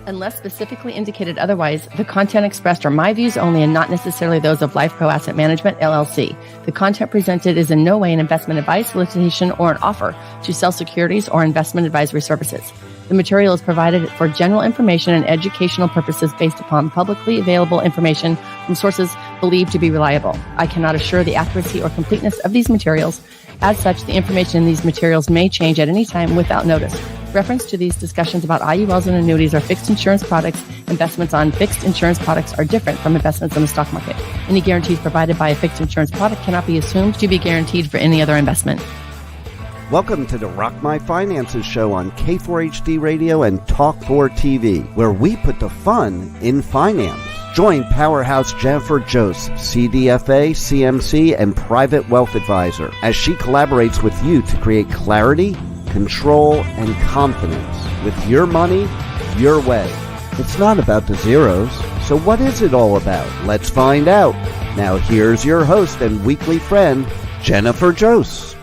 Unless specifically indicated otherwise, the content expressed are my views only and not necessarily those of Life Pro Asset Management, LLC. The content presented is in no way an investment advice, solicitation, or an offer to sell securities or investment advisory services. The material is provided for general information and educational purposes based upon publicly available information from sources believed to be reliable. I cannot assure the accuracy or completeness of these materials. As such, the information in these materials may change at any time without notice. Reference to these discussions about IULs and annuities or fixed insurance products. Investments on fixed insurance products are different from investments in the stock market. Any guarantees provided by a fixed insurance product cannot be assumed to be guaranteed for any other investment. Welcome to the Rock My Finances show on K4HD Radio and Talk4 TV, where we put the fun in finance. Join Powerhouse Jennifer Jose, CDFA, CMC, and Private Wealth Advisor, as she collaborates with you to create clarity, control, and confidence with your money, your way. It's not about the zeros, so what is it all about? Let's find out. Now here's your host and weekly friend, Jennifer Jose.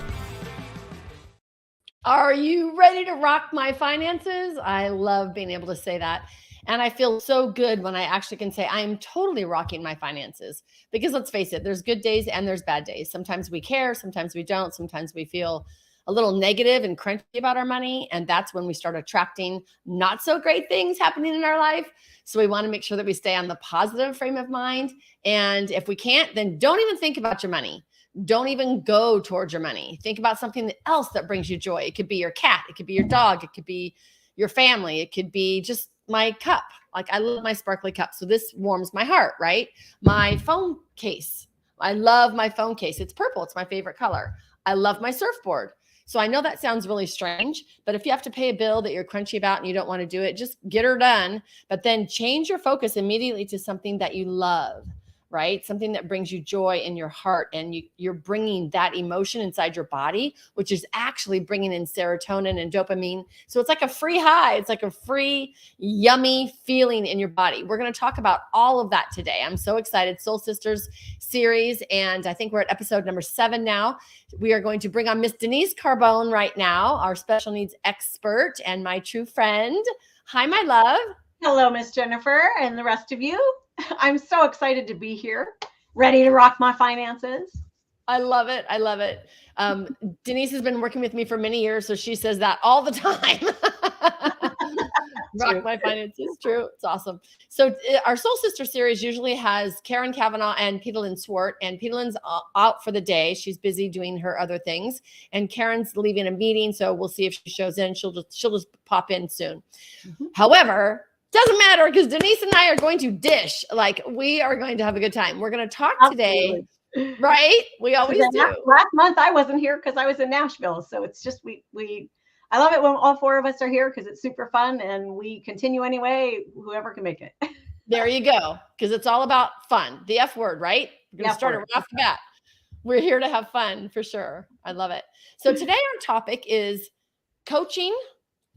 Are you ready to rock my finances? I love being able to say that. And I feel so good when I actually can say I'm totally rocking my finances. Because let's face it, there's good days and there's bad days. Sometimes we care, sometimes we don't. Sometimes we feel a little negative and crunchy about our money. And that's when we start attracting not so great things happening in our life. So we want to make sure that we stay on the positive frame of mind. And if we can't, then don't even think about your money. Don't even go towards your money. Think about something else that brings you joy. It could be your cat. It could be your dog. It could be your family. It could be just my cup. Like I love my sparkly cup. So this warms my heart, right? My phone case. I love my phone case. It's purple. It's my favorite color. I love my surfboard. So I know that sounds really strange, but if you have to pay a bill that you're crunchy about and you don't want to do it, just get her done. But then change your focus immediately to something that you love. Right? Something that brings you joy in your heart, and you're bringing that emotion inside your body, which is actually bringing in serotonin and dopamine. So it's like a free high. It's like a free, yummy feeling in your body. We're going to talk about all of that today. I'm so excited. Soul Sisters series. And I think we're at episode number 7 now. We are going to bring on Miss Denise Carbone right now, our special needs expert and my true friend. Hi, my love. Hello, Miss Jennifer and the rest of you. I'm so excited to be here, ready to rock my finances. I love it. I love it. Denise has been working with me for many years, so she says that all the time. Rock my finances. True. It's awesome. So our Soul Sister series usually has Caron, Kavanagh, and Petalyn Swart. And Petalyn's out for the day. She's busy doing her other things. And Karen's leaving a meeting, so we'll see if she shows in. She'll just pop in soon. Mm-hmm. However, doesn't matter, because Denise and I are going to dish. Like, we are going to have a good time. We're going to talk today, right? We always do. Last month I wasn't here because I was in Nashville. So it's just, I love it when all 4 of us are here because it's super fun and we continue anyway, whoever can make it. There you go. Because it's all about fun. The F word, right? We're going to start it right off the bat. We're here to have fun for sure. I love it. So today our topic is coaching,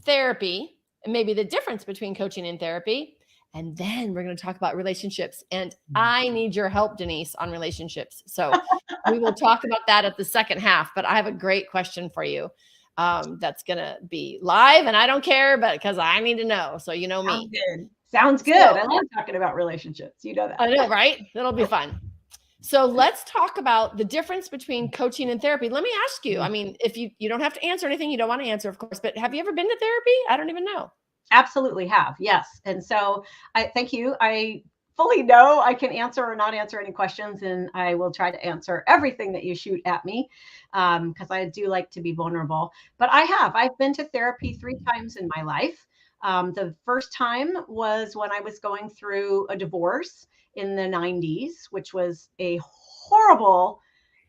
therapy, and maybe the difference between coaching and therapy. And then we're going to talk about relationships. And I need your help, Denise, on relationships. So we will talk about that at the second half. But I have a great question for you that's going to be live. And I don't care, but because I need to know. So you know me. Sounds good. I love talking about relationships. You know that. I know, right? That'll be fun. So let's talk about the difference between coaching and therapy. Let me ask you, I mean, if you don't have to answer anything you don't want to answer, of course, but have you ever been to therapy? I don't even know. Absolutely have. Yes. And so I thank you. I fully know I can answer or not answer any questions, and I will try to answer everything that you shoot at me because I do like to be vulnerable. But I've been to therapy 3 times in my life. The first time was when I was going through a divorce in the 90s, which was a horrible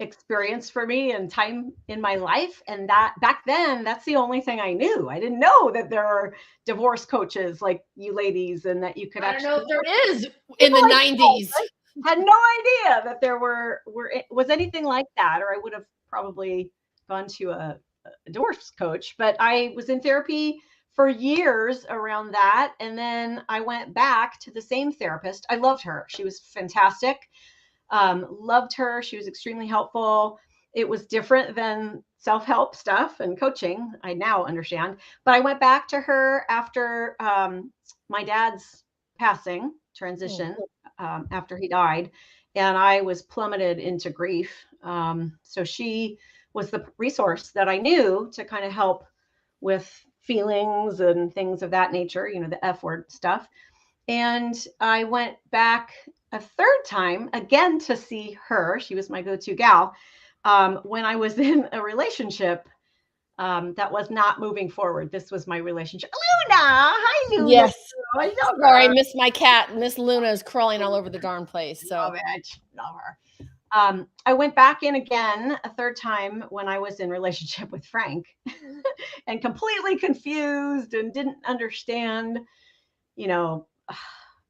experience for me and time in my life. And that back then, that's the only thing I knew. I didn't know that there are divorce coaches like you ladies and that you could I actually. don't know if there is in the 90s. I had no idea that there was anything like that, or I would have probably gone to a divorce coach. But I was in therapy for years around that. And then I went back to the same therapist. I loved her. She was fantastic. Loved her. She was extremely helpful. it was different than self-help stuff and coaching. I now understand, but I went back to her after my dad's transition, after he died, and I was plummeted into grief. So she was the resource that I knew to kind of help with feelings and things of that nature, the F word stuff. And I went back a third time again to see her. She was my go-to gal when I was in a relationship that was not moving forward. This was my relationship. Luna, hi Luna. Yes. I love her. Sorry, Miss my cat. Miss Luna is crawling all over the darn place. So love her. I went back in again a third time when I was in relationship with Frank and completely confused and didn't understand,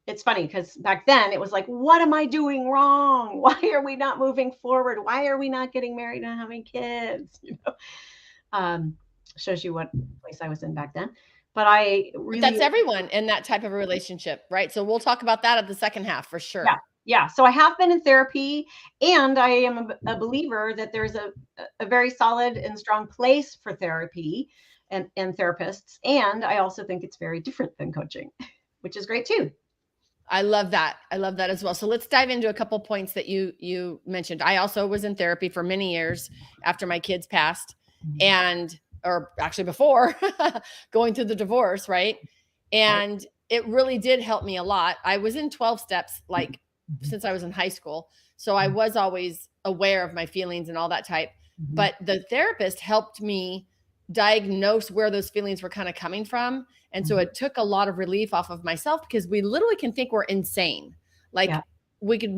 it's funny because back then it was like, what am I doing wrong? Why are we not moving forward? Why are we not getting married and having kids? Shows you what place I was in back then. But that's everyone in that type of a relationship, right? So we'll talk about that at the second half for sure. Yeah. So I have been in therapy, and I am a believer that there's a very solid and strong place for therapy and therapists. And I also think it's very different than coaching, which is great too. I love that. I love that as well. So let's dive into a couple points that you mentioned. I also was in therapy for many years after my kids passed, or actually before going through the divorce, right? And it really did help me a lot. I was in 12 steps, since I was in high school. So I was always aware of my feelings and all that type. But the therapist helped me diagnose where those feelings were kind of coming from. And so it took a lot of relief off of myself, because we literally can think we're insane. We could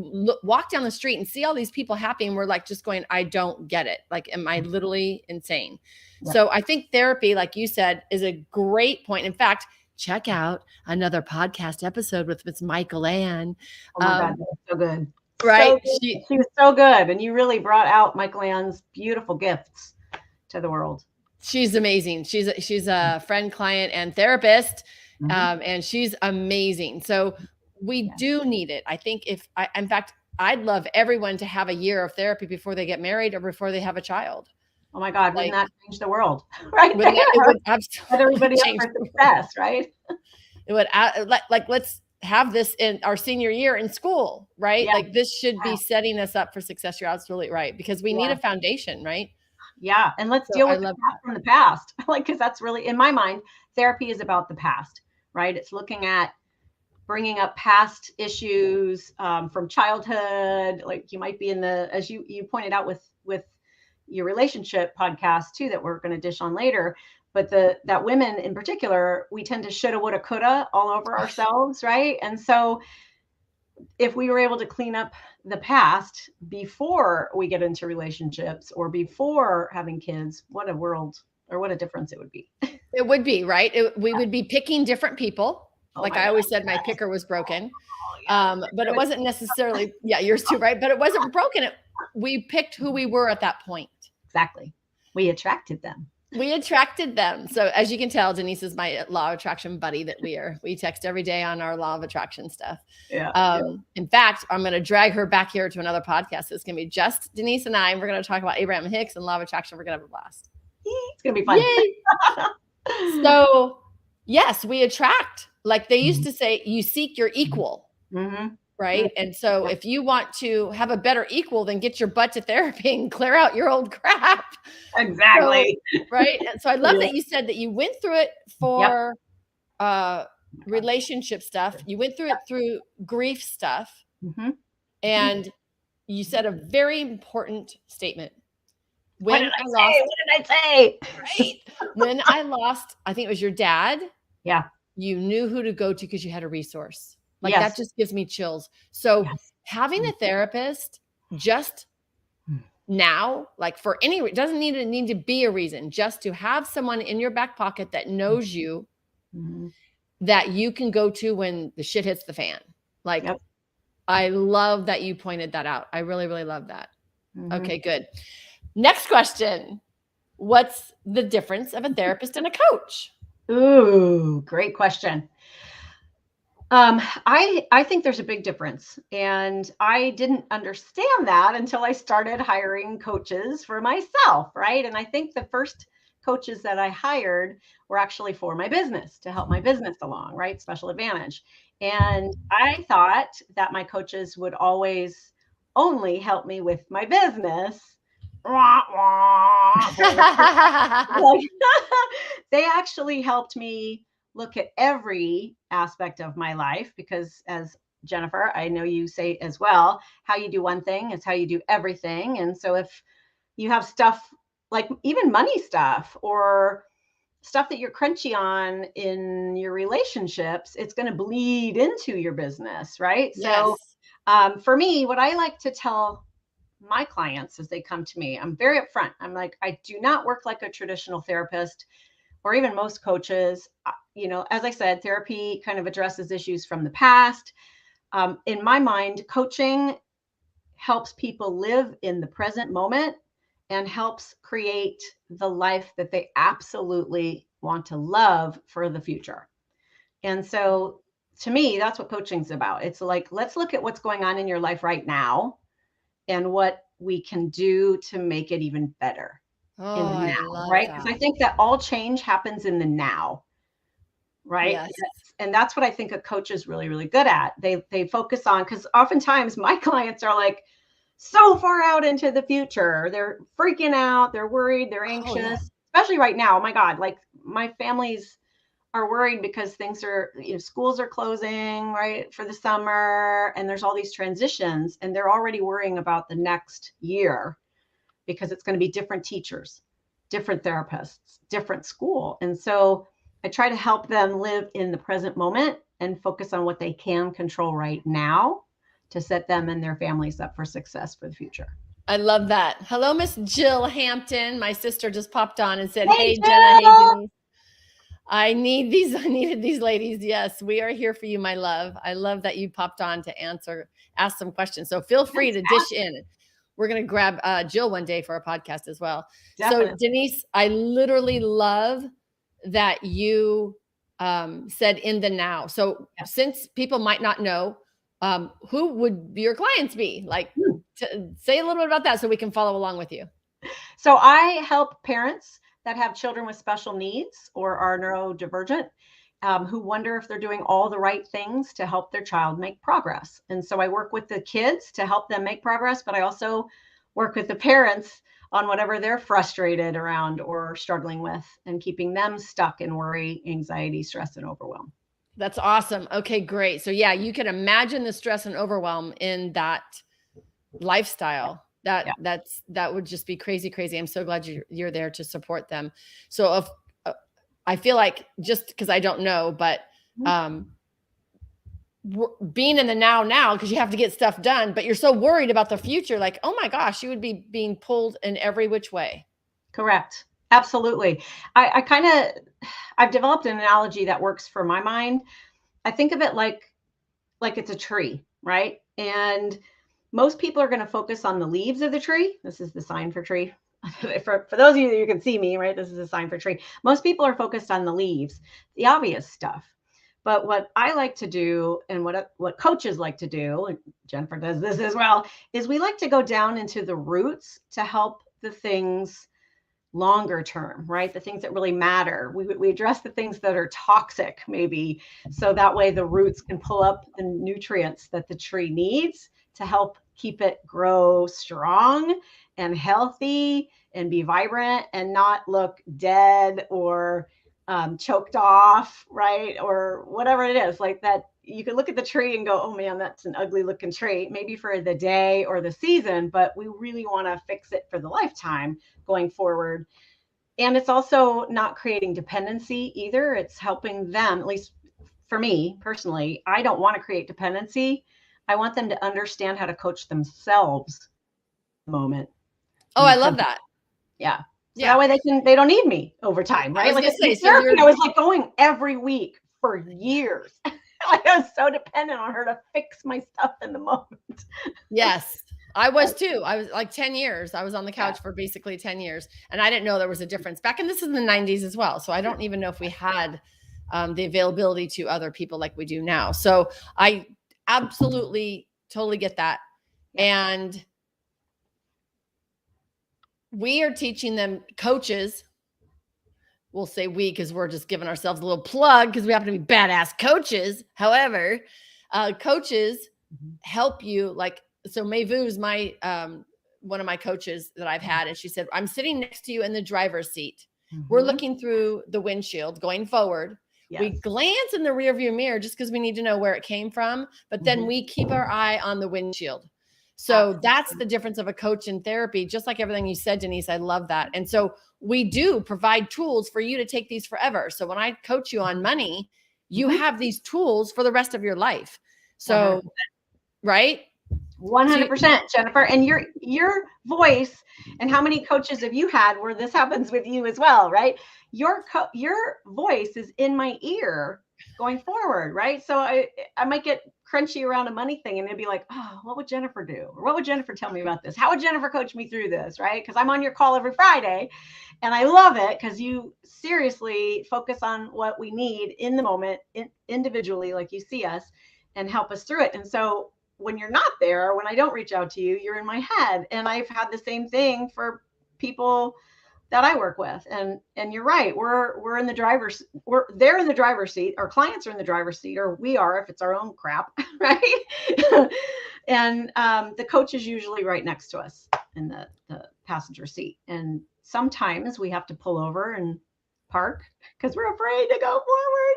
walk down the street and see all these people happy, and we're just going, I don't get it. Am I literally insane? Yeah. So I think therapy, like you said, is a great point. In fact, check out another podcast episode with Miss Michael Ann. Oh my God, that was so good. Right? So good. She was so good. And you really brought out Michael Ann's beautiful gifts to the world. She's amazing. She's a friend, client, and therapist. And she's amazing. So we do need it. I think in fact, I'd love everyone to have a year of therapy before they get married or before they have a child. Oh my God, wouldn't that change the world? Right there. It would absolutely everybody up for success, right? It would let's have this in our senior year in school, right? Yeah. This should be setting us up for success. You're absolutely right, because we need a foundation, right? Yeah, and let's deal with the past from the past, because that's really, in my mind, therapy is about the past, right? It's looking at bringing up past issues from childhood. You might be in as you pointed out with your relationship podcast too, that we're going to dish on later. But that women in particular, we tend to shoulda, woulda, coulda all over ourselves, right? And so if we were able to clean up the past before we get into relationships or before having kids, what a world, or what a difference it would be. It would be, right? We would be picking different people. I always said, my picker was broken. But it wasn't necessarily, yours too, right? But it wasn't broken. We picked who we were at that point. Exactly. We attracted them. So as you can tell, Denise is my law of attraction buddy that we text every day on our law of attraction stuff. In fact, I'm going to drag her back here to another podcast. It's going to be just Denise and I, and we're going to talk about Abraham Hicks and law of attraction. We're going to have a blast. It's going to be fun. Yay. So yes, we attract, like they used to say, you seek your equal. Right. And so if you want to have a better equal, then get your butt to therapy and clear out your old crap. Exactly. So, right. And so I love that you said that you went through it for relationship stuff. You went through it through grief stuff. And you said a very important statement. What did I say? Right. When I lost, I think it was your dad. Yeah. You knew who to go to because you had a resource. That just gives me chills. So having a therapist just now, for any, doesn't need to be a reason, just to have someone in your back pocket that knows you, that you can go to when the shit hits the fan. I love that you pointed that out. I really, really love that. Okay, good. Next question. What's the difference of a therapist and a coach? Ooh, great question. I think there's a big difference, and I didn't understand that until I started hiring coaches for myself, right? And I think the first coaches that I hired were actually for my business to help my business along, right? Special Advantage. And I thought that my coaches would always only help me with my business. Wah, wah. Like, they actually helped me look at every aspect of my life, because as Jennifer, I know you say as well, how you do one thing is how you do everything. And so if you have stuff like even money stuff or stuff that you're crunchy on in your relationships, it's going to bleed into your business, right? Yes. So for me, what I like to tell my clients as they come to me, I'm very upfront. I'm like, I do not work like a traditional therapist or even most coaches. You know, as I said, therapy kind of addresses issues from the past. In my mind, coaching helps people live in the present moment and helps create the life that they absolutely want to love for the future. And so to me, that's what coaching's about. It's like, let's look at what's going on in your life right now and what we can do to make it even better in Oh, the I now, love right? that. Because I think that all change happens in the now, right? Yes. And that's what I think a coach is really, really good at. They focus on, because oftentimes my clients are like so far out into the future. They're freaking out, they're worried, they're Oh, yeah. anxious, especially right now. Oh my God, like my families are worried because things are, you know, schools are closing, right, for the summer, and there's all these transitions, and they're already worrying about the next year because it's going to be different teachers, different therapists, different school. And so I try to help them live in the present moment and focus on what they can control right now to set them and their families up for success for the future. I love that. Hello, Miss Jill Hampton. My sister just popped on and said, Hey, "Hey, Jenna. Hey, Jill. Denise. I needed these ladies. Yes, we are here for you, my love. I love that you popped on to ask some questions. So feel free to dish in. We're going to grab Jill one day for our podcast as well. Definitely. So Denise, I literally love that you said in the now. So since people might not know, who would your clients be? Like, say a little bit about that so we can follow along with you. So I help parents that have children with special needs or are neurodivergent, who wonder if they're doing all the right things to help their child make progress. And so I work with the kids to help them make progress, but I also work with the parents on whatever they're frustrated around or struggling with and keeping them stuck in worry, anxiety, stress, and overwhelm. That's awesome. Okay, great. So yeah, you can imagine the stress and overwhelm in that lifestyle. That would just be crazy. I'm so glad you're there to support them. So if I feel like, just because I don't know, but being in the now, because you have to get stuff done, but you're so worried about the future, like, oh my gosh, you would be being pulled in every which way. Correct. Absolutely. I've developed an analogy that works for my mind. I think of it like it's a tree, right? And most people are going to focus on the leaves of the tree. This is the sign for tree. For those of you that can see me, right? This is a sign for tree. Most people are focused on the leaves, the obvious stuff. But what I like to do, and what coaches like to do, and Jennifer does this as well, is we like to go down into the roots to help the things longer term, right? The things that really matter. We address the things that are toxic, maybe, so that way the roots can pull up the nutrients that the tree needs to help keep it grow strong and healthy and be vibrant and not look dead or choked off, right? Or whatever it is, like that. You can look at the tree and go, oh man, that's an ugly looking tree, maybe for the day or the season, but we really want to fix it for the lifetime going forward. And it's also not creating dependency either. It's helping them, at least for me personally, I don't want to create dependency. I want them to understand how to coach themselves in the moment. Oh, I love that. Yeah. So that way they don't need me over time, right? Like I was like going every week for years. Like I was so dependent on her to fix my stuff in the moment. Yes, I was too. I was like 10 years. I was on the couch for basically 10 years. And I didn't know there was a difference. This is in the 90s as well. So I don't even know if we had the availability to other people like we do now. So I absolutely totally get that. And we are teaching them, coaches, we'll say we, because we're just giving ourselves a little plug because we happen to be badass coaches. However, coaches help you. Like, so Mayvu's my, one of my coaches that I've had. And she said, I'm sitting next to you in the driver's seat. We're looking through the windshield going forward. We glance in the rearview mirror just because we need to know where it came from. But then we keep our eye on the windshield. So that's the difference of a coach in therapy, just like everything you said, Denise. I love that. And so we do provide tools for you to take these forever. So when I coach you on money, you have these tools for the rest of your life. So, 100%. Right? 100%, Jennifer. And your voice, and how many coaches have you had where this happens with you as well, right? Your voice is in my ear going forward, right? So I might get crunchy around a money thing and it'd be like, oh, what would Jennifer do? Or what would Jennifer tell me about this? How would Jennifer coach me through this, right? Because I'm on your call every Friday and I love it because you seriously focus on what we need in the moment, individually, like you see us, and help us through it. And so when you're not there, when I don't reach out to you, you're in my head. And I've had the same thing for people that I work with. And you're right. They're in the driver's seat. Our clients are in the driver's seat, or we are, if it's our own crap, right? And the coach is usually right next to us in the passenger seat. And sometimes we have to pull over and park because we're afraid to go forward.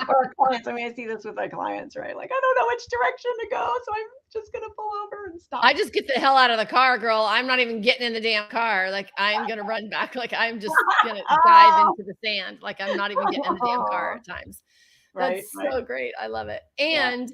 Our clients, I see this with my clients, right? Like, I don't know which direction to go, so I'm just gonna pull over and stop. I just get the hell out of the car, girl. I'm not even getting in the damn car. Like, I'm gonna run back. Like, I'm just gonna dive into the sand. Like, I'm not even getting in the damn car at times. That's so great. I love it. And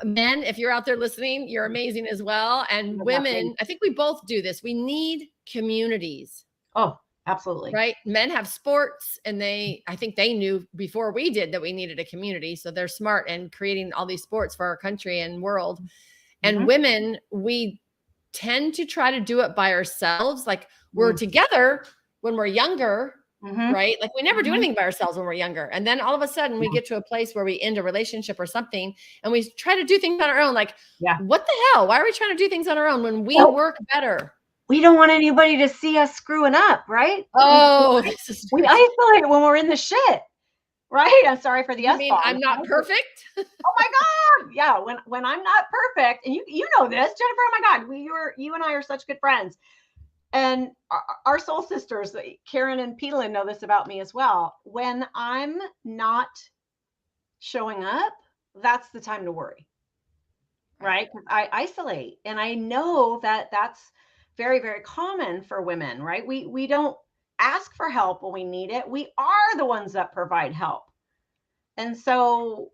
men, if you're out there listening, you're amazing as well. And women, I think we both do this. We need communities. Oh, absolutely. Right. Men have sports, and I think they knew before we did that we needed a community. So they're smart in creating all these sports for our country and world. And women, we tend to try to do it by ourselves. Like, we're together when we're younger, right? Like, we never do anything by ourselves when we're younger. And then all of a sudden we get to a place where we end a relationship or something, and we try to do things on our own. Like, what the hell? Why are we trying to do things on our own when we work better? We don't want anybody to see us screwing up, right? Oh, we isolate when we're in the shit, right? I'm sorry for the S-bomb. I'm not perfect. Oh my God. Yeah. When I'm not perfect, and you know this, Jennifer, oh my God, you and I are such good friends. And our soul sisters, Caron and Petalin, know this about me as well. When I'm not showing up, that's the time to worry, right? I isolate, and I know that that's very, very common for women, right? We don't ask for help when we need it. We are the ones that provide help. And so,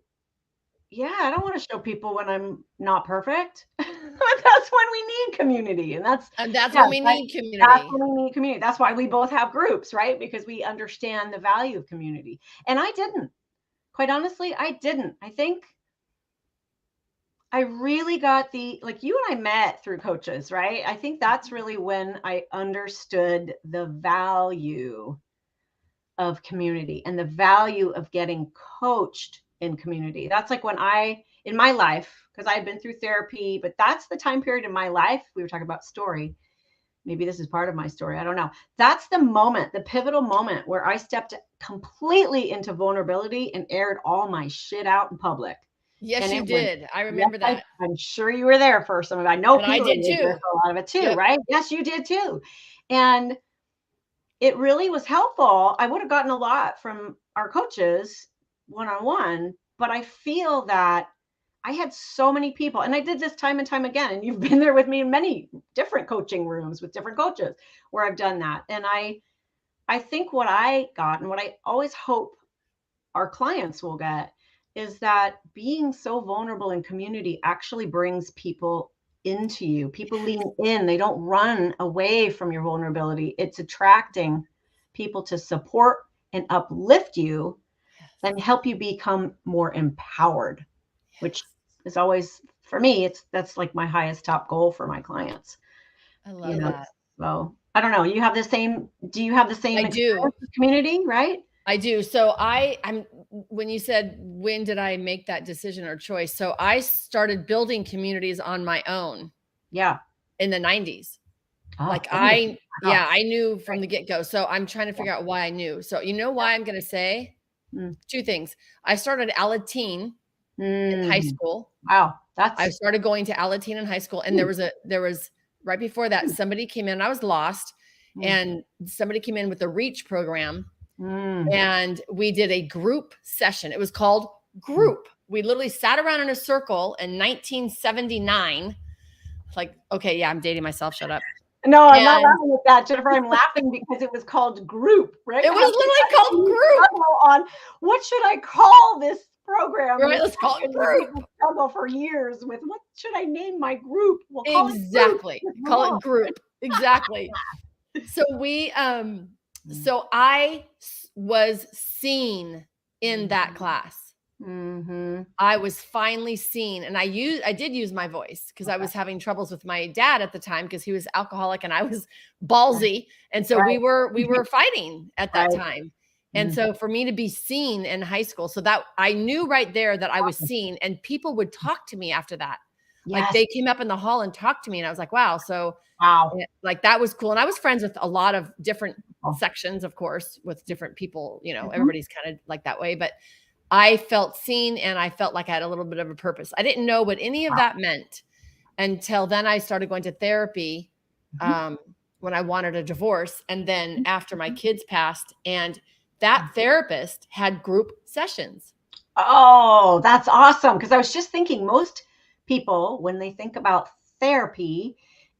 I don't want to show people when I'm not perfect. That's when we need community. And that's when we need community. That's when we need community. That's why we both have groups, right? Because we understand the value of community. And I didn't. Quite honestly, I didn't. I think I really got like you and I met through coaches, right? I think that's really when I understood the value of community and the value of getting coached in community. That's like when in my life, because I've been through therapy, but that's the time period in my life. We were talking about story. Maybe this is part of my story. I don't know. That's the moment, the pivotal moment where I stepped completely into vulnerability and aired all my shit out in public. Yes, you did. I remember that. I'm sure you were there for some of it. I know I did too. For a lot of it too, right? Yes, you did too. And it really was helpful. I would have gotten a lot from our coaches one-on-one, but I feel that I had so many people, and I did this time and time again. And you've been there with me in many different coaching rooms with different coaches where I've done that. And I think what I got, and what I always hope our clients will get, is that being so vulnerable in community actually brings people into you. People lean in. They don't run away from your vulnerability. It's attracting people to support and uplift you and help you become more empowered, which is always, for me, that's like my highest top goal for my clients. I love that. So I don't know. You have the same, do you have the same I do. community, right? I do. So I'm when you said, when did I make that decision or choice? So I started building communities on my own. Yeah. In the 90s. Oh, I knew from the get-go. So I'm trying to figure out why I knew. So you know why I'm going to say two things. I started Alateen in high school. Wow. I started going to Alateen in high school. And there was right before that, somebody came in, I was lost, and somebody came in with the REACH program. And we did a group session. It was called Group. We literally sat around in a circle in 1979. Like, okay, yeah, I'm dating myself. Shut up. No, I'm not laughing at that, Jennifer. I'm laughing because it was called Group, right? It was literally called Group. On what should I call this program? Right, let's call it Group. Struggle for years with what should I name my group? We'll call exactly. It Group. Call it Group. Exactly. So so I was seen in that class. I was finally seen, and I did use my voice because I was having troubles with my dad at the time because he was alcoholic and I was ballsy, and so we were fighting at that time. And so for me to be seen in high school, so that I knew right there that I was seen, and people would talk to me after that. Yes. Like they came up in the hall and talked to me, and I was like, wow. So like that was cool. And I was friends with a lot of different sections, of course, with different people, everybody's kind of like that way, but I felt seen and I felt like I had a little bit of a purpose. I didn't know what any of that meant until then I started going to therapy when I wanted a divorce. And then after my kids passed, and that therapist had group sessions. Oh, that's awesome. Because I was just thinking most people, when they think about therapy,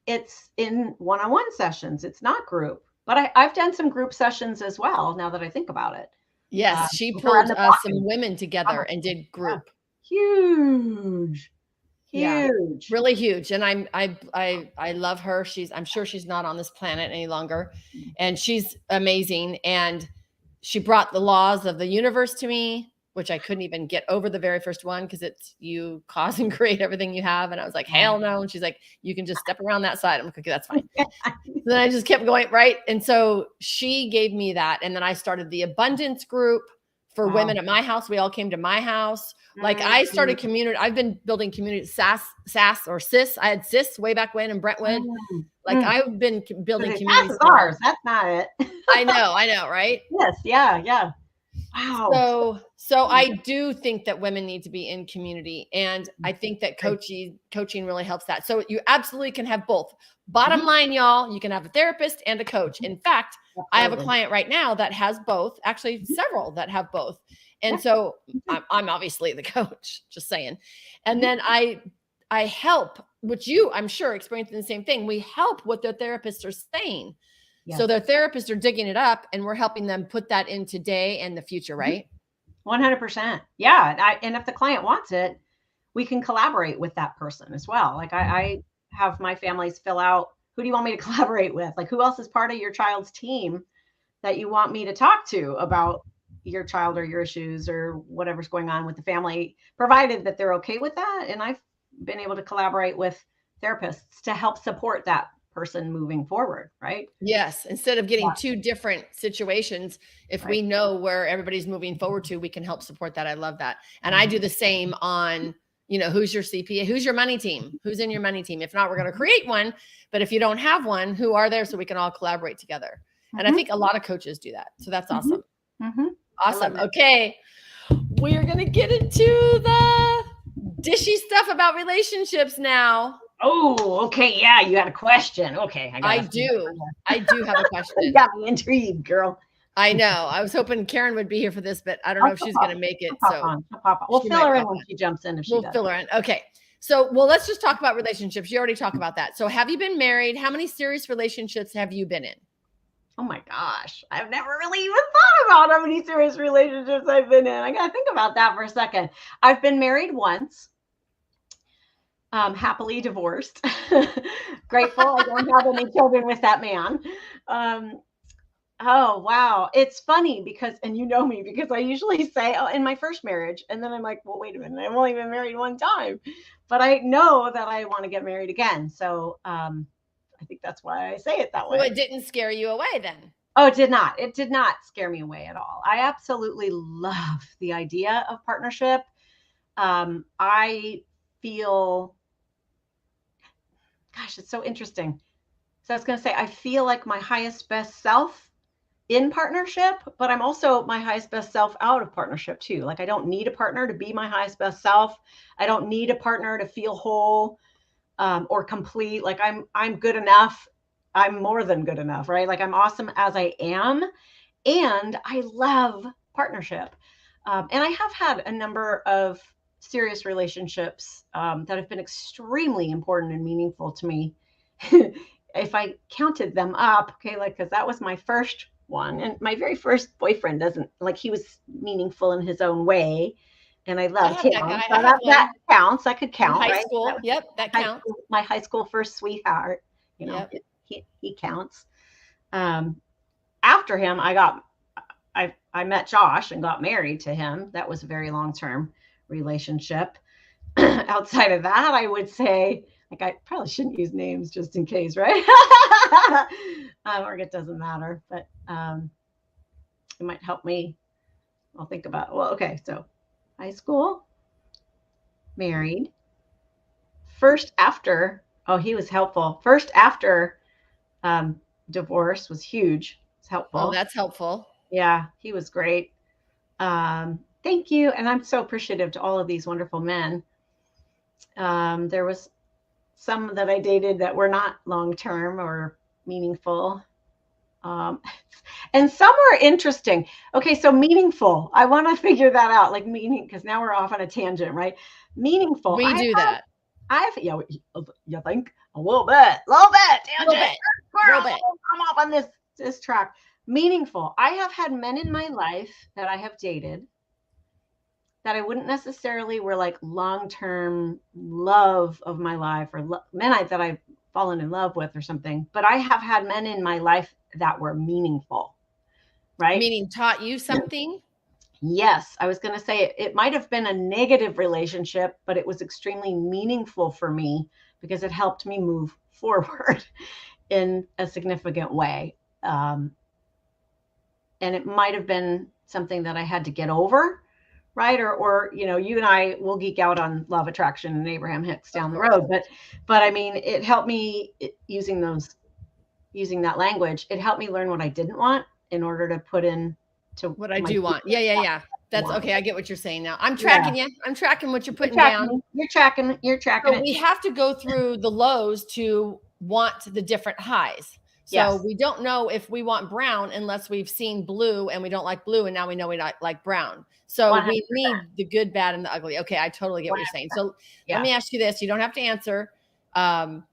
it's in one-on-one sessions. It's not group. But I've done some group sessions as well, now that I think about it. Yes, she pulled some women together and did group. Huge. Really huge. And I love her. I'm sure she's not on this planet any longer, and she's amazing. And she brought the laws of the universe to me, which I couldn't even get over the very first one because it's you cause and create everything you have. And I was like, hell no. And she's like, you can just step around that side. I'm like, okay, that's fine. So then I just kept going, right? And so she gave me that. And then I started the abundance group for women at my house. We all came to my house. Like I started community. I've been building community SAS or CIS. I had CIS way back when in Brentwood. Like I've been building community. That's ours. That's not it. I know, right? Yes. Yeah. Wow. So I do think that women need to be in community, and I think that coaching really helps that. So you absolutely can have both. Bottom line, y'all, you can have a therapist and a coach. In fact, I have a client right now that has both, actually several that have both. And so I'm obviously the coach, just saying. And then I help, which you, I'm sure, experiencing the same thing. We help what their therapists are saying. Yes. So their therapists are digging it up, and we're helping them put that in today and the future, right? 100%. Yeah. And if the client wants it, we can collaborate with that person as well. Like I have my families fill out, who do you want me to collaborate with? Like who else is part of your child's team that you want me to talk to about your child or your issues or whatever's going on with the family, provided that they're okay with that. And I've been able to collaborate with therapists to help support that person moving forward, right? Yes. Instead of getting two different situations, if we know where everybody's moving forward to, we can help support that. I love that. And I do the same on, who's your CPA, who's your money team, who's in your money team. If not, we're going to create one. But if you don't have one, who are there so we can all collaborate together? And I think a lot of coaches do that. So that's awesome. Awesome. Okay. We're going to get into the dishy stuff about relationships now. Oh, okay. Yeah, you had a question. Okay. I do have a question. You got me intrigued, girl. I know. I was hoping Caron would be here for this, but I don't know if she's going to make it. We'll fill her in when she jumps in. We'll fill her in. Okay. So, let's just talk about relationships. You already talked about that. So have you been married? How many serious relationships have you been in? Oh my gosh. I've never really even thought about how many serious relationships I've been in. I got to think about that for a second. I've been married once. Happily divorced. Grateful I don't have any children with that man. Oh, wow. It's funny because, and you know me, because I usually say, in my first marriage. And then I'm like, well, wait a minute. I've only been married one time. But I know that I want to get married again. So I think that's why I say it that way. So it didn't scare you away then? Oh, it did not. It did not scare me away at all. I absolutely love the idea of partnership. I feel, gosh, it's so interesting. So I was going to say, I feel like my highest, best self in partnership, but I'm also my highest, best self out of partnership too. Like I don't need a partner to be my highest, best self. I don't need a partner to feel whole or complete. Like I'm good enough. I'm more than good enough, right? Like I'm awesome as I am. And I love partnership. And I have had a number of serious relationships that have been extremely important and meaningful to me. If I counted them up, okay, like, because that was my first one. And my very first boyfriend doesn't, like, he was meaningful in his own way. And I loved him. that guy. So that counts. That could count, high right? school. Yep, that counts. My high school first sweetheart, you know, Yep. he counts. After him, I met Josh and got married to him. That was a very long-term relationship. Outside of that, I would say, like, I probably shouldn't use names just in case, right? Or it doesn't matter, but it might help me. I'll think about, well, okay, so high school, married, first after, oh, he was helpful. First after divorce was huge. It's helpful. Oh, that's helpful. Yeah, he was great. Thank you. And I'm so appreciative to all of these wonderful men. There was some that I dated that were not long-term or meaningful. And some were interesting. Okay, so meaningful. I want to figure that out, like meaning, because now we're off on a tangent, right? Meaningful. We do that. You think a little bit, tangent. I'm off on this track. Meaningful. I have had men in my life that I have dated that I wouldn't necessarily were like long-term love of my life or men that I've fallen in love with or something. But I have had men in my life that were meaningful, right? Meaning taught you something? Yes. I was going to say it might have been a negative relationship, but it was extremely meaningful for me because it helped me move forward in a significant way. And it might have been something that I had to get over, right? Or you know, you and I will geek out on law of attraction and Abraham Hicks down the road, but I mean, it helped me using that language. It helped me learn what I didn't want in order to put in to what I do want. Yeah. That's okay. I get what you're saying now. I'm tracking you. I'm tracking what you're putting down. You're tracking So we have to go through the lows to want the different highs. So we don't know if we want brown unless we've seen blue and we don't like blue. And now we know we not like brown. So 100%. We need the good, bad, and the ugly. Okay. I totally get what you're saying. So let me ask you this. You don't have to answer. Would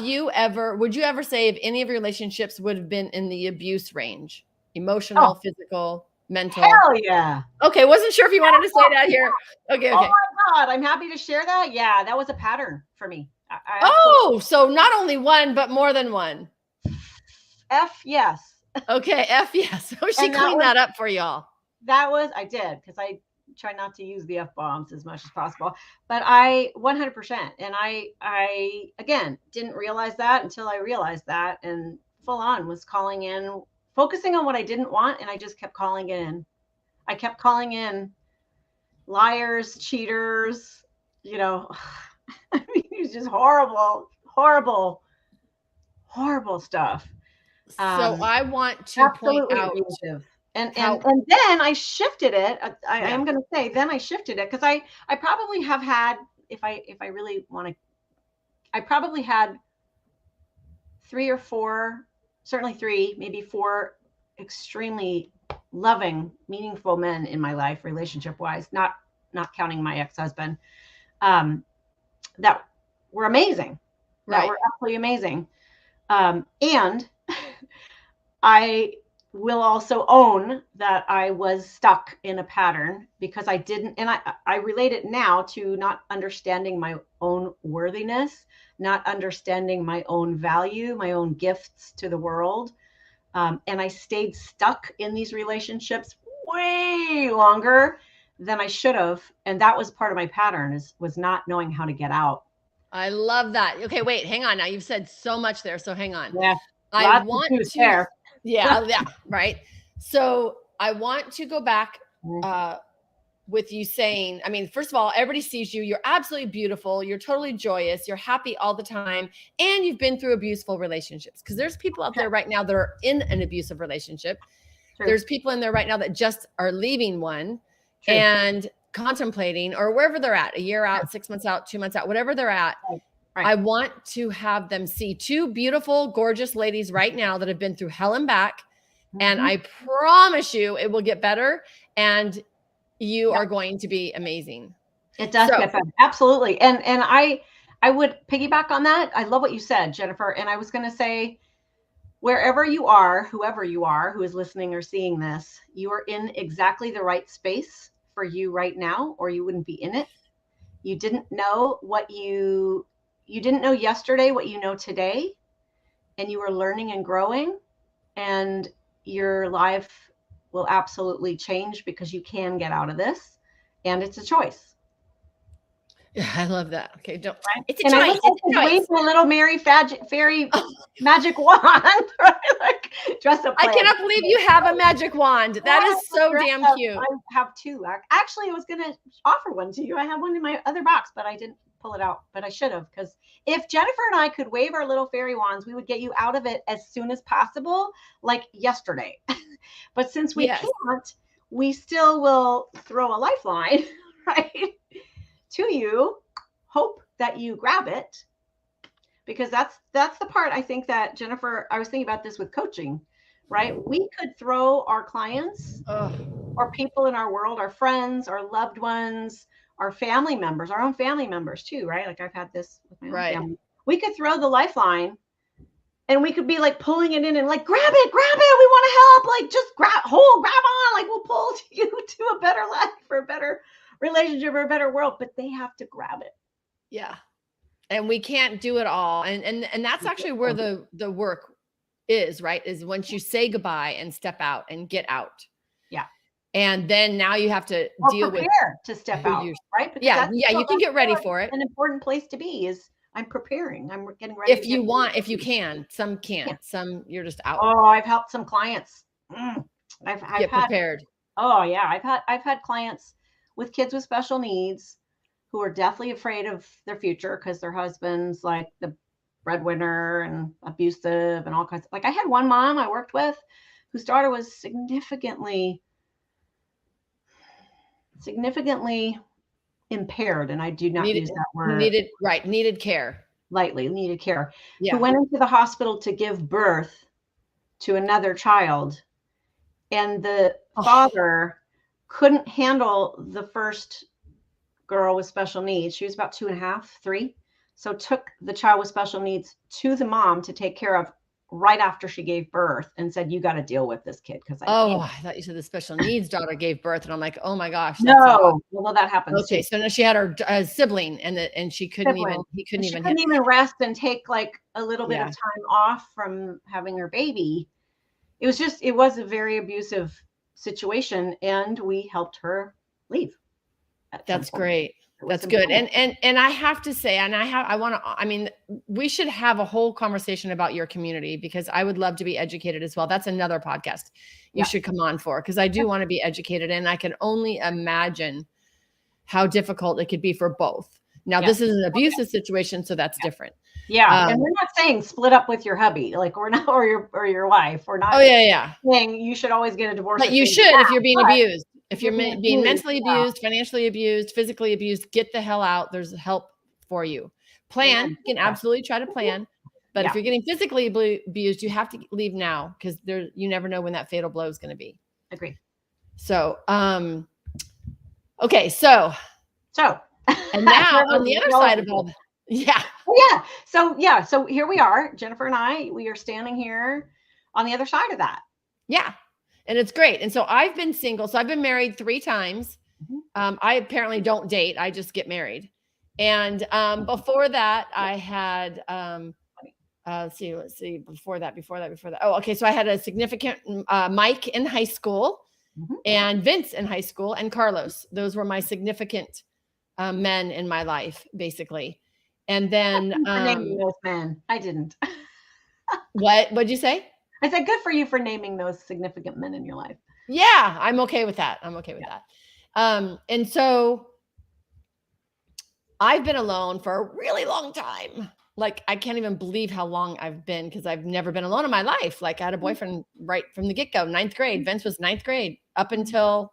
you ever say if any of your relationships would have been in the abuse range, emotional, physical, mental? Hell yeah. Okay. Wasn't sure if you wanted to say that here. Okay. Oh my God. I'm happy to share that. Yeah. That was a pattern for me. So not only one, but more than one. F yes. Okay, F yes. So she cleaned that up for y'all. I did, because I try not to use the F bombs as much as possible. But I 100%. And I again didn't realize that until I realized that, and full on was calling in, focusing on what I didn't want, and I just kept calling in. I kept calling in liars, cheaters, you know. I mean, it was just horrible stuff. So I want to point out, and then I shifted it. I am going to say, then I shifted it because I probably have had, if I really want to, I probably had 3 or 4, certainly 3, maybe 4 extremely loving, meaningful men in my life, relationship wise, not counting my ex-husband, that were amazing, that were absolutely amazing. And I will also own that I was stuck in a pattern because I didn't, and I relate it now to not understanding my own worthiness, not understanding my own value, my own gifts to the world. And I stayed stuck in these relationships way longer than I should have. And that was part of my pattern, was not knowing how to get out. I love that. Okay, wait, hang on. Now you've said so much there. So hang on. Yeah. I want to Yeah. Right. So I want to go back with you saying, I mean, first of all, everybody sees you. You're absolutely beautiful. You're totally joyous. You're happy all the time. And you've been through abuseful relationships, because there's people out there right now that are in an abusive relationship. True. There's people in there right now that just are leaving one. True. And contemplating, or wherever they're at, a year out, 6 months out, 2 months out, whatever they're at. Right. I want to have them see two beautiful, gorgeous ladies right now that have been through hell and back. And I promise you it will get better, and you are going to be amazing. It does get better. Absolutely. And I would piggyback on that. I love what you said, Jennifer. And I was going to say, wherever you are, whoever you are who is listening or seeing this, you are in exactly the right space for you right now, or you wouldn't be in it. You didn't know what you didn't know yesterday what you know today, and you are learning and growing, and your life will absolutely change because you can get out of this, and it's a choice. Yeah, I love that. Okay, it's a choice. Wave my little Mary fairy magic wand, right? Like dress up. I cannot believe you have a magic wand. That is so damn cute. I have two. Actually, I was going to offer one to you. I have one in my other box, but I didn't pull it out. But I should have, because if Jennifer and I could wave our little fairy wands, we would get you out of it as soon as possible, like yesterday. But since we can't, we still will throw a lifeline, right, to you. Hope that you grab it, because that's the part I think that Jennifer, I was thinking about this with coaching, right? We could throw our clients or people in our world, our friends, our loved ones, our family members, our own family members too, right? Like I've had this with my own family. We could throw the lifeline, and we could be like pulling it in and like, grab it, we want to help. Like just grab on, like we'll pull you to a better life, or a better relationship, or a better world, but they have to grab it. Yeah. And we can't do it all. And that's actually where the work is, right? Is once you say goodbye and step out and get out. Yeah. And then now you have to deal with to step out, right? Because you can get ready for it. An important place to be is I'm preparing. I'm getting ready. If you can, some can't, some you're just out. Oh, I've helped some clients. I've get prepared. Oh yeah. I've had clients with kids with special needs who are deathly afraid of their future because their husband's like the breadwinner and abusive and all kinds of, like I had one mom I worked with whose daughter was significantly impaired. And I do not use that word. Needed care. Lightly, needed care. Yeah. Who went into the hospital to give birth to another child. And the father couldn't handle the first girl with special needs. She was about 2.5, 3. So took the child with special needs to the mom to take care of right after she gave birth, and said, you got to deal with this kid. Because I thought you said the special needs daughter gave birth, and I'm like, oh my gosh. No, well, that happens. Okay, so now she had her sibling, and she couldn't even rest and take like a little bit of time off from having her baby. It was a very abusive situation, and we helped her leave. That's great. That's good. And I have to say, we should have a whole conversation about your community, because I would love to be educated as well. That's another podcast you should come on for, because I do want to be educated, and I can only imagine how difficult it could be for both. Now, this is an abusive situation, so that's different. Yeah. And we're not saying split up with your hubby, like we're not, or your wife. We're not saying you should always get a divorce. But you should if you're being abused. If you're being mentally abused, financially abused, physically abused, get the hell out. There's help for you. Plan. You can absolutely try to plan. But if you're getting physically abused, you have to leave now, because you never know when that fatal blow is going to be. Agree. So, okay. So and now on the other side of all that. So here we are, Jennifer and I, we are standing here on the other side of that. Yeah. And it's great. And so I've been single. So I've been married 3 times. I apparently don't date. I just get married. And before that, I had, let's see, before that. Oh, okay. So I had a significant Mike in high school, and Vince in high school, and Carlos. Those were my significant men in my life, basically. And then name those men. I didn't. What'd you say? I said, good for you for naming those significant men in your life. Yeah, I'm okay with that. I'm okay with that. And so I've been alone for a really long time. Like, I can't even believe how long I've been, because I've never been alone in my life. Like, I had a boyfriend right from the get-go, 9th grade. Vince was 9th grade up until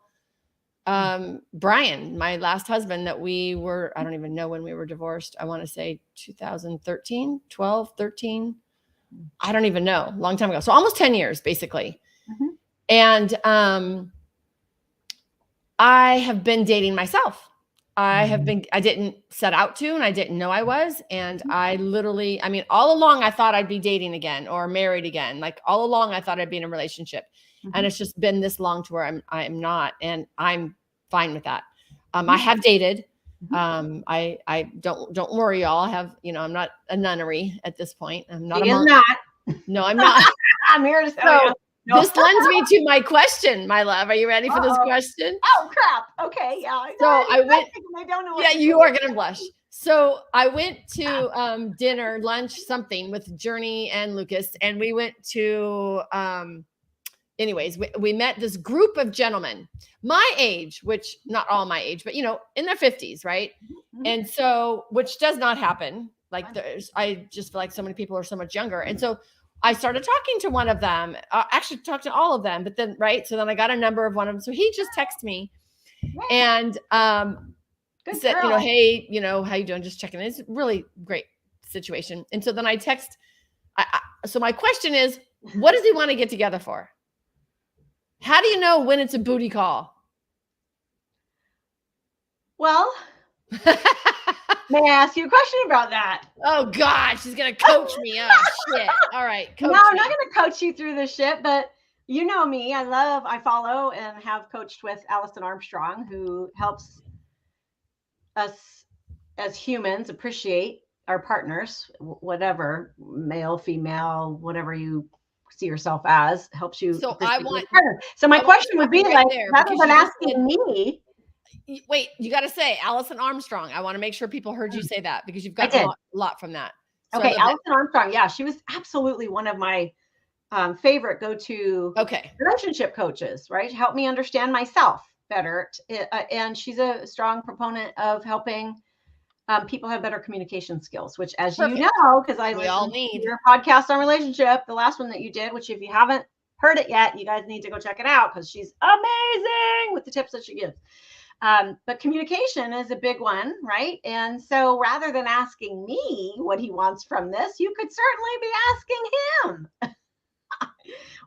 Brian, my last husband, that we were, I don't even know when we were divorced. I want to say 2013, 12, 13. I don't even know. Long time ago. So almost 10 years, basically. Mm-hmm. And I have been dating myself. I didn't set out to, and I didn't know I was. And I literally, I mean, all along I thought I'd be dating again or married again. Like, all along I thought I'd be in a relationship. And it's just been this long to where I'm not, and I'm fine with that. I have dated. I don't worry, y'all. I have, I'm not a nunnery at this point. I'm not a monk. No, I'm not. I'm here to tell you. No. This lends me to my question, my love. Are you ready for this question? Oh, crap. Okay. Yeah. So I went. I don't know. Yeah, you are going to blush. So I went to dinner, lunch, something with Journey and Lucas. And we went to, anyways, we met this group of gentlemen, my age, which not all my age, but, in their 50s. Right. Mm-hmm. And so, which does not happen. Like, I just feel like so many people are so much younger. And so I started talking to one of them, actually talked to all of them, but then, right. So then I got a number of one of them. So he just texted me and, said, hey, how you doing? Just checking in. It's a really great situation. And so then I text. So my question is, what does he want to get together for? How do you know when it's a booty call? Well, may I ask you a question about that? Oh God, she's gonna coach me. Oh shit! All right, I'm not gonna coach you through this shit, but you know me. I follow and have coached with Allison Armstrong, who helps us as humans appreciate our partners, whatever, male, female, whatever you see yourself as, helps you. So my question would be like, rather than asking me. Wait, you got to say Allison Armstrong. I want to make sure people heard you say that, because you've got a lot from that. So okay, Allison Armstrong. Yeah, she was absolutely one of my favorite go-to relationship coaches, right? Help me understand myself better. And she's a strong proponent of helping people have better communication skills, which, as you know, because we all need your podcast on relationship, the last one that you did, which if you haven't heard it yet, you guys need to go check it out, because she's amazing with the tips that she gives. But communication is a big one, right? And so rather than asking me what he wants from this, you could certainly be asking him,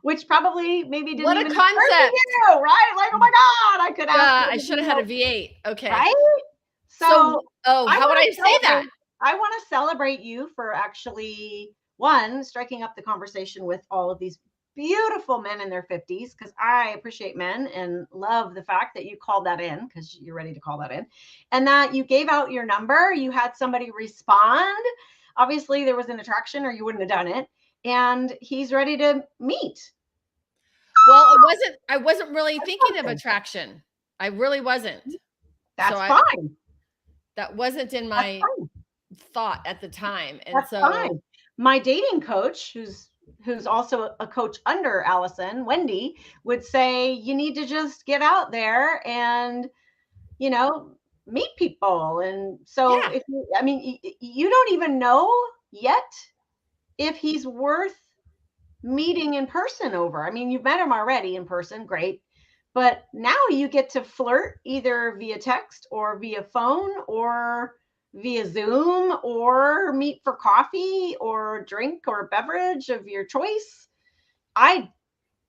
which probably maybe didn't even occur to you, right? Like, oh my God, I could ask. I should have had a V8. Okay. Right? So how would I say that? I want to celebrate you for actually, striking up the conversation with all of these beautiful men in their 50s, because I appreciate men and love the fact that you called that in, because you're ready to call that in, and that you gave out your number. You had somebody respond. Obviously there was an attraction, or you wouldn't have done it, and he's ready to meet. Well, I wasn't really thinking of attraction. I really wasn't. That's fine. That wasn't in my thought at the time. And that's fine. My dating coach, who's also a coach under Allison, Wendy, would say you need to just get out there and, meet people. And so you don't even know yet if he's worth meeting in person over. I mean, you've met him already in person. Great. But now you get to flirt either via text or via phone or via Zoom, or meet for coffee or drink or beverage of your choice. I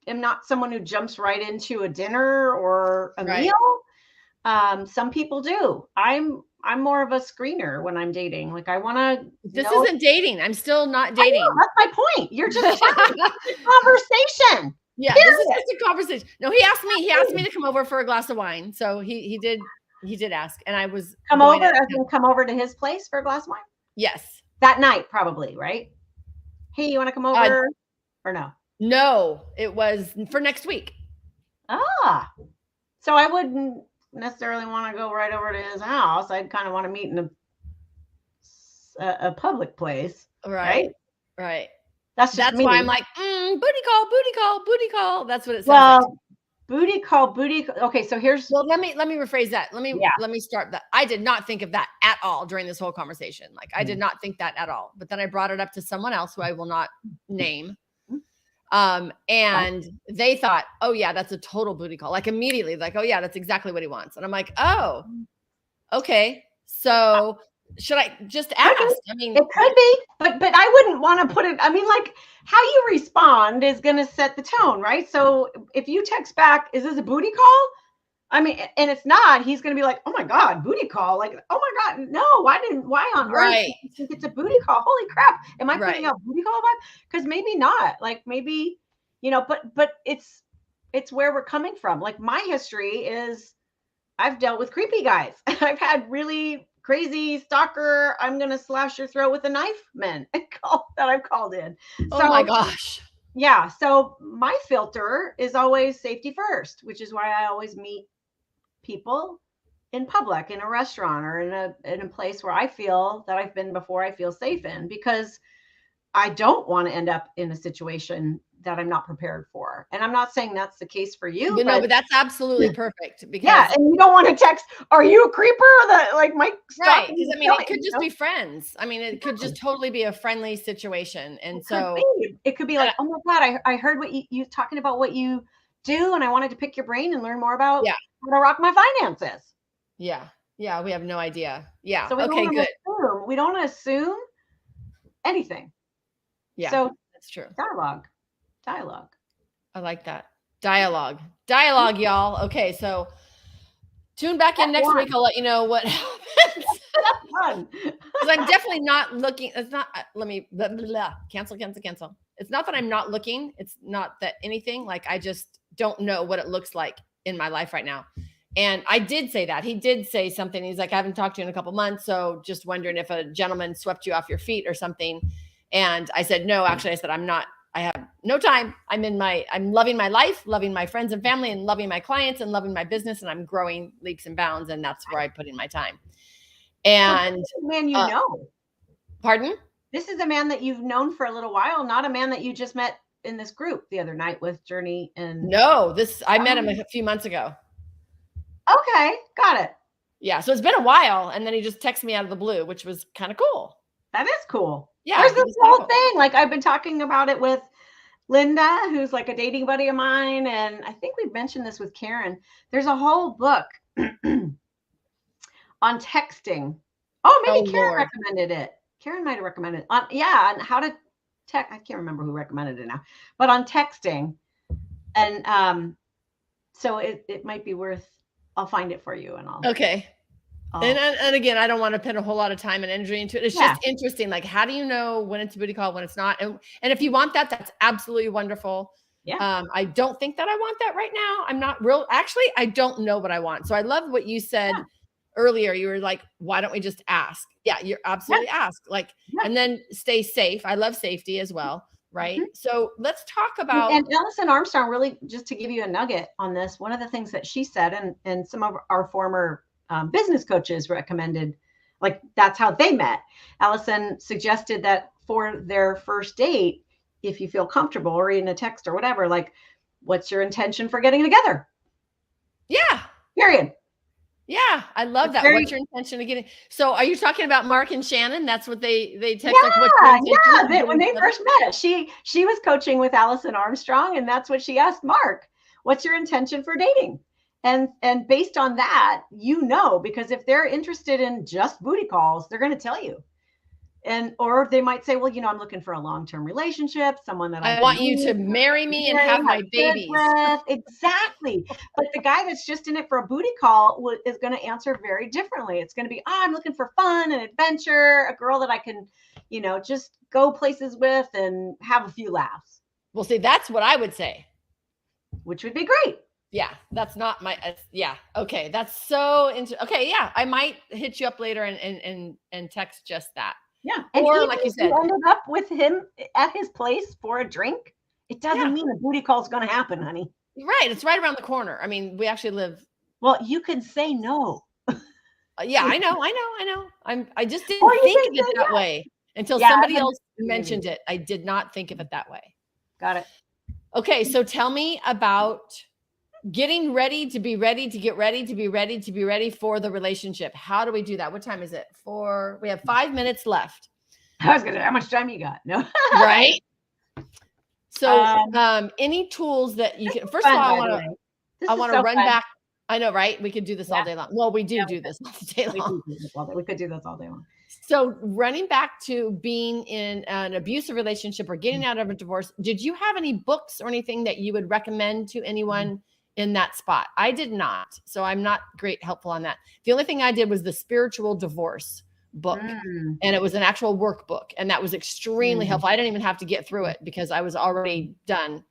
am not someone who jumps right into a dinner or a meal. Some people do. I'm more of a screener when I'm dating. Like, I want to. This isn't dating. I'm still not dating. That's my point. You're just having a conversation. Yeah, this is just a conversation. No, he asked me to come over for a glass of wine. So he did ask, and I was come over to his place for a glass of wine. Yes, that night probably, right? Hey, you want to come over or no? No, it was for next week. So I wouldn't necessarily want to go right over to his house. I'd kind of want to meet in a public place. Right. That's why I'm like, booty call, booty call, booty call. That's what it sounds Well, like. booty call. Okay, so here's. Well, let me rephrase that. Let Yeah. me start that. I did not think of that at all during this whole conversation. Like I did not think that at all. But then I brought it up to someone else who I will not name. And they thought, oh yeah, that's a total booty call. Like immediately, like, oh yeah, that's exactly what he wants. And I'm like, oh, okay. So should I just ask? I mean, it could be, but I wouldn't want to put it. I mean, like how you respond is going to set the tone, right? So if you text back, is this a booty call? I mean, and it's not, he's going to be like, oh my God, booty call. Like, oh my God, no, why on earth do you think it's a booty call? Holy crap. Am I putting out booty call vibe? Because maybe not, like maybe, but it's where we're coming from. Like my history is I've dealt with creepy guys. I've had really crazy stalker, I'm going to slash your throat with a knife men that I've called in. Oh my gosh. Yeah. So my filter is always safety first, which is why I always meet people in public, in a restaurant or in a place where I feel that I've been before, I feel safe in, because I don't want to end up in a situation that I'm not prepared for. And I'm not saying that's the case for you. But that's absolutely perfect. Because and you don't want to text, are you a creeper? That like Mike? Right. Because I mean, it could just be friends. I mean, it could just totally be a friendly situation. And it could be like, oh my God, I heard what you talking about what you do, and I wanted to pick your brain and learn more about how to rock my finances. Yeah. Yeah. We have no idea. Yeah. So we don't assume anything. Yeah. So that's true. Dialogue. I like that. Dialogue, y'all. Okay. So tune back in next week. I'll let you know what happens. That's fun. Because I'm definitely not looking. It's not, let me cancel. It's not that I'm not looking. It's not that anything, like, I just don't know what it looks like in my life right now. And I did say that. He did say something. He's like, I haven't talked to you in a couple months. So just wondering if a gentleman swept you off your feet or something. And I said, no, actually, I said, I have no time. I'm loving my life, loving my friends and family, and loving my clients and loving my business. And I'm growing leaps and bounds. And that's where I put in my time. And this is a man pardon? This is a man that you've known for a little while, not a man that you just met in this group the other night with Journey and. No, I met him a few months ago. Okay, got it. Yeah, so it's been a while, and then he just texted me out of the blue, which was kind of cool. That is cool. Yeah, there's this whole thing. Like I've been talking about it with Linda, who's like a dating buddy of mine, and I think we've mentioned this with Caron. There's a whole book on texting. Oh, maybe Caron recommended it. Caron might have recommended it. On how to text. I can't remember who recommended it now, but on texting, and so it might be worth. I'll find it for you, and I'll. Okay. And again, I don't want to put a whole lot of time and energy into it. It's just interesting. Like, how do you know when it's a booty call, when it's not? And if you want that, that's absolutely wonderful. Yeah. I don't think that I want that right now. I'm not actually, I don't know what I want. So I love what you said earlier. You were like, why don't we just ask? Yeah, you're absolutely ask. Like, and then stay safe. I love safety as well. Right. Mm-hmm. So let's talk about. And Allison Armstrong, really, just to give you a nugget on this, one of the things that she said, and some of our former business coaches recommended, like that's how they met. Allison suggested that for their first date, if you feel comfortable or in a text or whatever, like, what's your intention for getting together? Yeah. Period. Yeah, I love that. What's your intention of getting? So, are you talking about Mark and Shannon? That's what they text. Yeah, when they first met, she was coaching with Allison Armstrong, and that's what she asked Mark. What's your intention for dating? And based on that, because if they're interested in just booty calls, they're going to tell you. Or they might say, well, I'm looking for a long-term relationship, someone that I want you to marry me and have my babies. Exactly. But the guy that's just in it for a booty call is going to answer very differently. It's going to be, I'm looking for fun and adventure, a girl that I can, just go places with and have a few laughs. Well, see, that's what I would say. Which would be great. Yeah, that's not my, okay. That's so interesting. Okay. Yeah. I might hit you up later and text just that. Yeah. And or like you said, you ended up with him at his place for a drink. It doesn't mean a booty call is going to happen, honey. Right. It's right around the corner. I mean, we actually live. Well, you could say no. Yeah, I know. I just didn't think of it that way until somebody else mentioned it. I did not think of it that way. Got it. Okay, so tell me about getting ready to be ready to get ready to be ready to be ready for the relationship. How do we do that? What time is it? We have 5 minutes left. I was gonna say, how much time you got? No. Right. So any tools that you can, first of all, I want to run back. I know, right? We could do this all day long. Well, we do this all day long. We could do this all day long. So running back to being in an abusive relationship or getting out of a divorce, did you have any books or anything that you would recommend to anyone in that spot? I did not. So I'm not great helpful on that. The only thing I did was the Spiritual Divorce book, and it was an actual workbook, and that was extremely helpful. I didn't even have to get through it because I was already done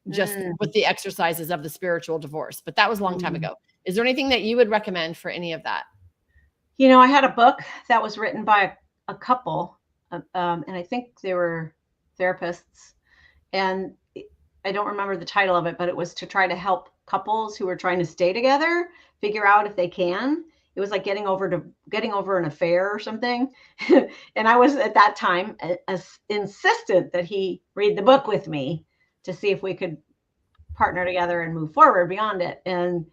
just with the exercises of the Spiritual Divorce, but that was a long time ago. Is there anything that you would recommend for any of that? You know, I had a book that was written by a couple, and I think they were therapists, and I don't remember the title of it, but it was to try to help couples who are trying to stay together figure out if they can. It was like getting over an affair or something. And I was at that time insistent that he read the book with me to see if we could partner together and move forward beyond it. And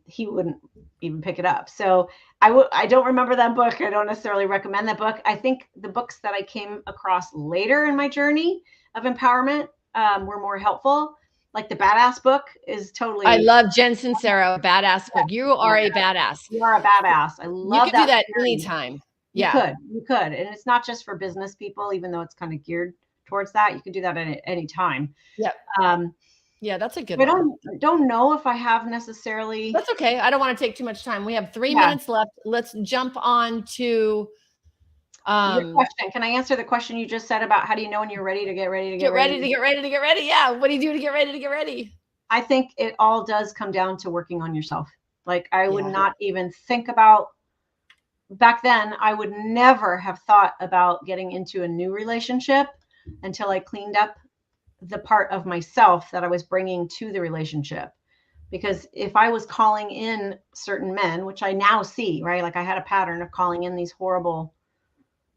he wouldn't even pick it up. So I don't remember that book. I don't necessarily recommend that book. I think the books that I came across later in my journey of empowerment were more helpful. Like the Badass book is totally. I love Jen Sincero, Badass book. You are a badass. You are a badass. I love that. You can do that anytime. Yeah. You could. And it's not just for business people, even though it's kind of geared towards that. You can do that at any time. Yep. Yeah, that's a good one. I don't know if I have necessarily. That's okay. I don't want to take too much time. We have 3 minutes left. Let's jump on to your question. Can I answer the question you just said about how do you know when you're ready to get ready to get ready? Yeah. What do you do to get ready to get ready? I think it all does come down to working on yourself. Like I would not even think about back then. I would never have thought about getting into a new relationship until I cleaned up the part of myself that I was bringing to the relationship. Because if I was calling in certain men, which I now see, right? Like I had a pattern of calling in these horrible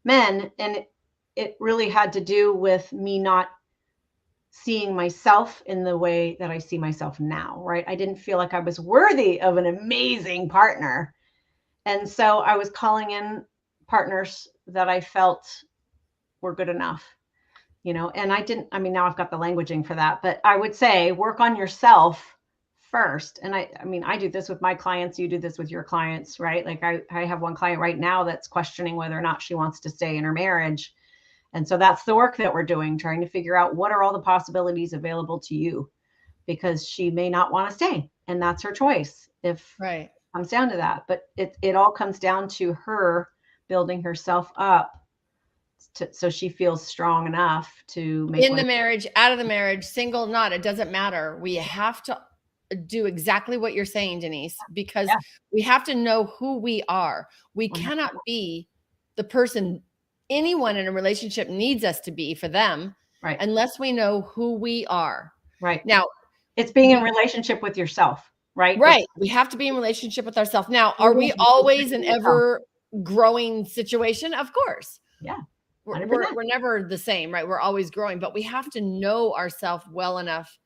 men, and it really had to do with me not seeing myself in the way that I see myself now, right? I didn't feel like I was worthy of an amazing partner. And so I was calling in partners that I felt were good enough, you know, and now I've got the languaging for that, but I would say work on yourself first. And I do this with my clients. You do this with your clients, right? Like I have one client right now that's questioning whether or not she wants to stay in her marriage. And so that's the work that we're doing, trying to figure out what are all the possibilities available to you, because she may not want to stay, and that's her choice if it comes down to that. But it all comes down to her building herself up so she feels strong enough to make in the marriage, out of the marriage, single, not, it doesn't matter. We have to do exactly what you're saying, Denise, because we have to know who we are. We cannot be the person anyone in a relationship needs us to be for them, unless we know who we are. Right. Now, it's being in relationship with yourself, right? Right. We have to be in relationship with ourselves. Now, are we always an ever growing situation? Of course. Yeah. We're never the same, right? We're always growing, but we have to know ourselves well enough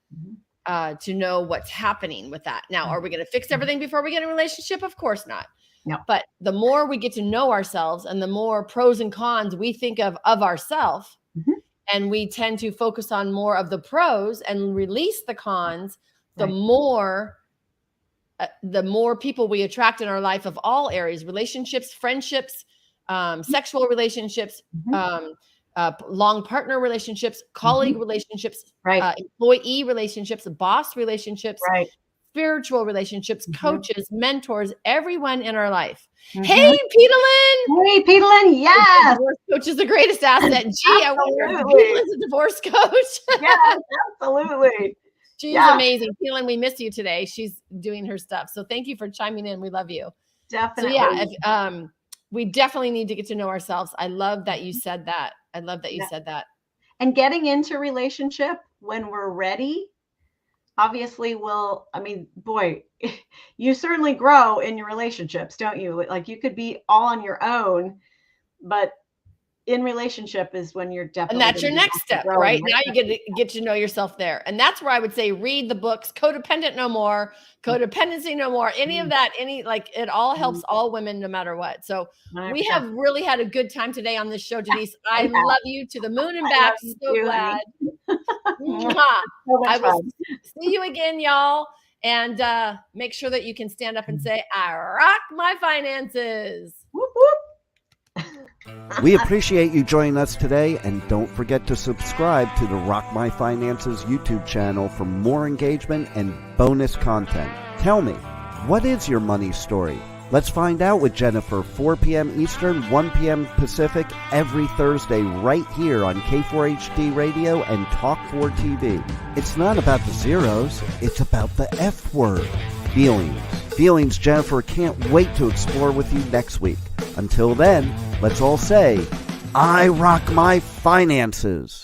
to know what's happening with that. Now, are we going to fix everything before we get in a relationship? Of course not. No. But the more we get to know ourselves and the more pros and cons we think of ourselves, and we tend to focus on more of the pros and release the cons, the more people we attract in our life of all areas, relationships, friendships, sexual relationships, long partner relationships, colleague relationships, employee relationships, boss relationships, spiritual relationships, coaches, mentors, everyone in our life. Hey, Petalyn. Yes. Divorce coach is the greatest asset. Gee, I wonder if Petalyn's a divorce coach. Yes, absolutely. She's amazing. Petalyn, we miss you today. She's doing her stuff. So thank you for chiming in. We love you. Definitely. So we definitely need to get to know ourselves. I love that you said that. Said that. And getting into relationship when we're ready, obviously you certainly grow in your relationships, don't you? Like you could be all on your own, but in relationship is when you're definitely. And that's your next step, right? Now you get to know yourself there. And that's where I would say, read the books, Codependent No More, Codependency No More, any of that, it all helps all women no matter what. So we have really had a good time today on this show, Denise. I love you to the moon and back. So glad. I will see you again, y'all. And make sure that you can stand up and say, I rock my finances. Whoop, whoop. We appreciate you joining us today, and don't forget to subscribe to the Rock My Finances YouTube channel for more engagement and bonus content. Tell me, what is your money story? Let's find out with Jennifer, 4 p.m. Eastern, 1 p.m. Pacific, every Thursday right here on K4HD Radio and Talk4 TV. It's not about the zeros, it's about the F word, feelings. Feelings Jennifer can't wait to explore with you next week. Until then, let's all say, I rock my finances.